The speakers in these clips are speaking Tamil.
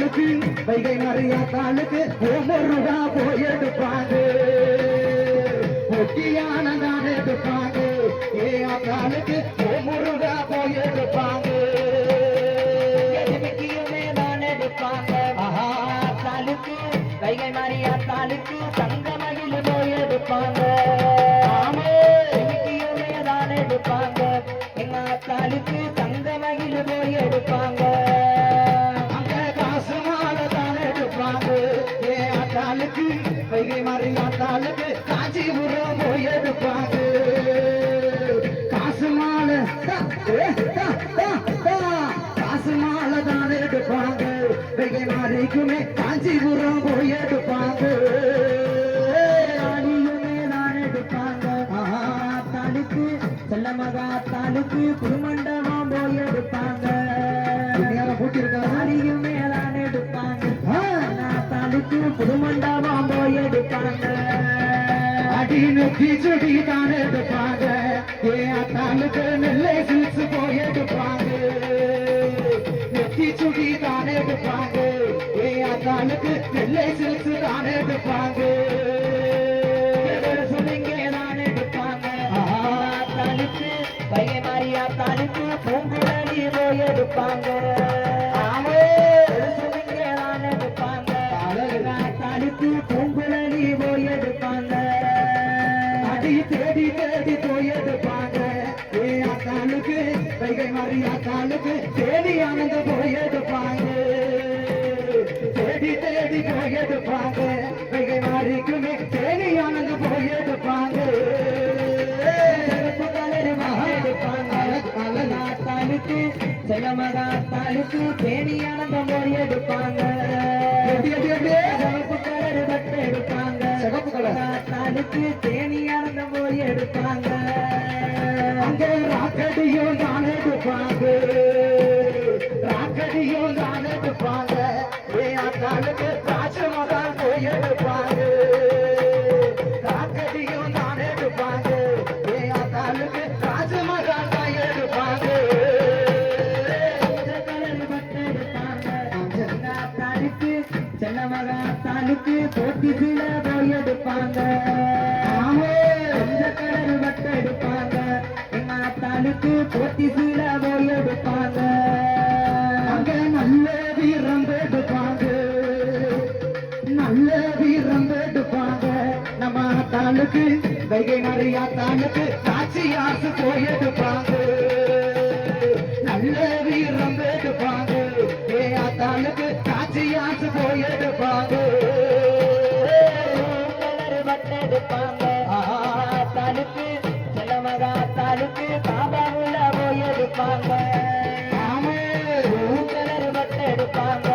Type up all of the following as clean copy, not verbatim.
தாளுக்கு வைகை மறியா தாளுக்கு ஒவ்வொருடா போய் எடுப்பாங்க ஒட்டியான தான் எடுப்பாங்க தாளுக்கு ஒவ்வொருடா போய் எடுப்பாங்க தான் எடுப்பாங்க தாளுக்கு வைகை மறியா தாளுக்கு சங்கமகில் போய் எடுப்பாங்க தான் எடுப்பாங்க எங்க தாளுக்கு சங்கமகில் போய் எடுப்பாங்க அங்க காசு மாலை தான் எடுப்பாங்க தாளுக்கு வைகை மறியா தாளுக்கு காஞ்சிபுரம் போய் எடுப்பாங்க காசு மாலை காசு மாலை தான் எடுப்பாங்க வைகை மாறிக்குமே காஞ்சிபுரம் போய் எடுப்பாங்க செல்லமகா தாளுக்கு குருமண்டபம் போய் எடுப்பாங்க பூட்டிருக்காங்க மேலான எடுப்பாங்க தாளுக்கு குருமண்டபம் போய் எடுப்பாங்க அடி நெத்தி சுடி தான் எடுப்பாங்க தாளுக்கு நெல்லை சில்ஸ் போய் எடுப்பாங்க நெத்தி சுடி தான் எடுப்பாங்க தாளுக்கு நெல்லை சில்ஸ் தான் எடுப்பாங்க வைகை மாறியா தாளுக்கு பூங்குழலி போய் எடுப்பாங்க எடுப்பாங்க தாளுக்கு பூங்குழலி போய் எடுப்பாங்க அடி தேடி தேடி போய் எடுப்பாங்க தாளுக்கு வைகை மாறியா தாளுக்கு தேடி ஆனந்த போய் எடுப்பாங்க தேடி தேடி போய் எடுப்பாங்க வைகை மாறிக்குமே தேடி ஆனந்த போய் எடுப்பாங்க தாளுக்கு செல்லமகா தாளுக்கு தேனியானந்தம் போய் எடுப்பாங்க சிவப்பு கலர் பட்டு எடுப்பாங்க சிவப்பு கலர் தாளுக்கு தேனியானந்தம் போய் எடுப்பாங்க அங்க ராக்கடியும் தான் எடுப்பாங்க ராக்கடியும் தான் எடுப்பாங்க தாளுக்கு ராஜமகால் போய் எடுப்பாங்க ராக்கடியும் தான் எடுப்பாங்க தாளுக்கு ராஜமகால் தான் எடுப்பாங்க செல்லமகா தாளுக்கு போட்டி சீல போய் எடுப்பாங்க கலர் பட்டு எடுப்பாங்க எங்க தாளுக்கு போட்டி சீல போய் எடுப்பாங்க அங்க நல்ல வீரம் எடுப்பாங்க நல்ல வீரம் எடுப்பாங்க நம்ம தாளுக்கு வைகை நிறையா தாளுக்கு காட்சி ஆசு போய் எடுப்பாங்க நல்ல வீரம் எடுப்பாங்க தாளுக்கு காட்சி ஆசு போய் எடுப்பாங்க கலர் பட்டு எடுப்பாங்க தாளுக்கு செல்லமகா தாளுக்கு காபாவுல போய் எடுப்பாங்க கலர் பட்டு எடுப்பாங்க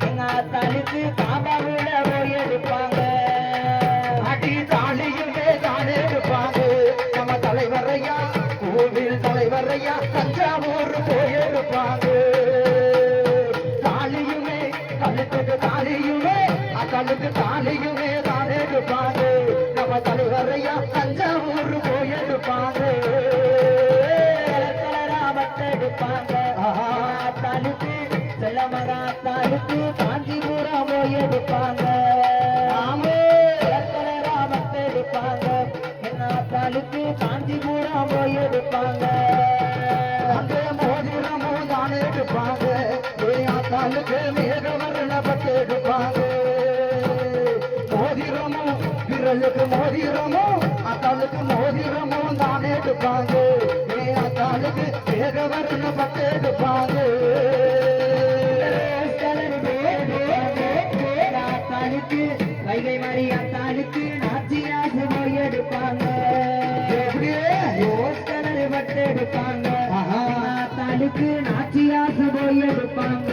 எங்க தாளுக்கு காபாவுல போய் எடுப்பாங்க அடி தாலியுமே தான் எடுப்பாங்க நம்ம தலைவரையா கோவில் தலைவரையா தஞ்சாவூர் போய் எடுப்பாங்க தாலியுமே கழுத்துக்கு தாலியுமே அக்கழுக்கு தாலியுமே தான் எடுப்பாங்க நம்ம தலைவரையா தஞ்சாவூர் போய் எடுப்பாங்க கலரா பட்டு எடுப்பாங்க தாளுக்கு செல்லமகா தாளுக்கு காஞ்சிபுரம் போய் எடுப்பாங்க கலரா பட்டு எடுப்பாங்க என்ன தாளுக்கு காஞ்சிபுரம் போய் எடுப்பாங்க அந்த மோதிரமும் தான் எடுப்பாங்க தாளுக்கு மேகவர்ண பட்டு எடுப்பாங்க மோதிரமும் விரலுக்கு மோதிரமும் அத்தாளுக்கு மோதிரமும் தான் எடுப்பாங்க அத்தாளுக்கு மேகவர்ண பட்டு எடுப்பாங்க தாளுக்கு வைகை மறியா தாளுக்கு நாச்சியாசு போய் எடுப்பாங்க கலர் பட்டு எடுப்பாங்க தாளுக்கு நாச்சியாசு போய் எடுப்பாங்க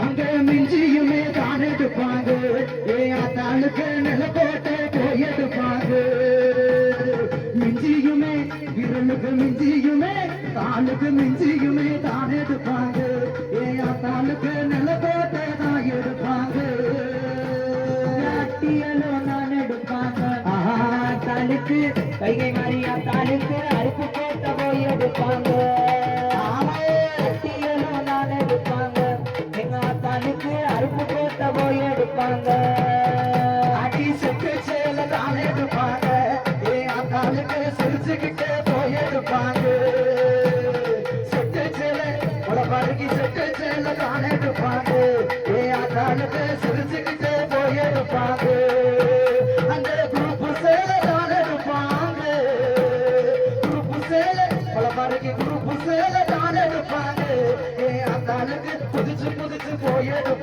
அங்க மிஞ்சியுமே தான் எடுப்பாங்க தாளுக்கு நிலக்கோட்டை போய் எடுப்பாங்க மிஞ்சியுமே விரலுக்கு மிஞ்சியுமே தாளுக்கு மிஞ்சியுமே தான் எடுப்பாங்க தாளுக்கு நிலக்கோட்டை தான் எடுப்பாங்க நான் எடுப்பாங்க தாளுக்கு வைகை மறியா தாளுக்கு அருப்பு கோட்டை போய் எடுப்பாங்க நான் எடுப்பாங்க எங்க தாளுக்கு ஆத்தாளுக்கு புதிச்சு புதிச்சு போய் எடுப்பாங்க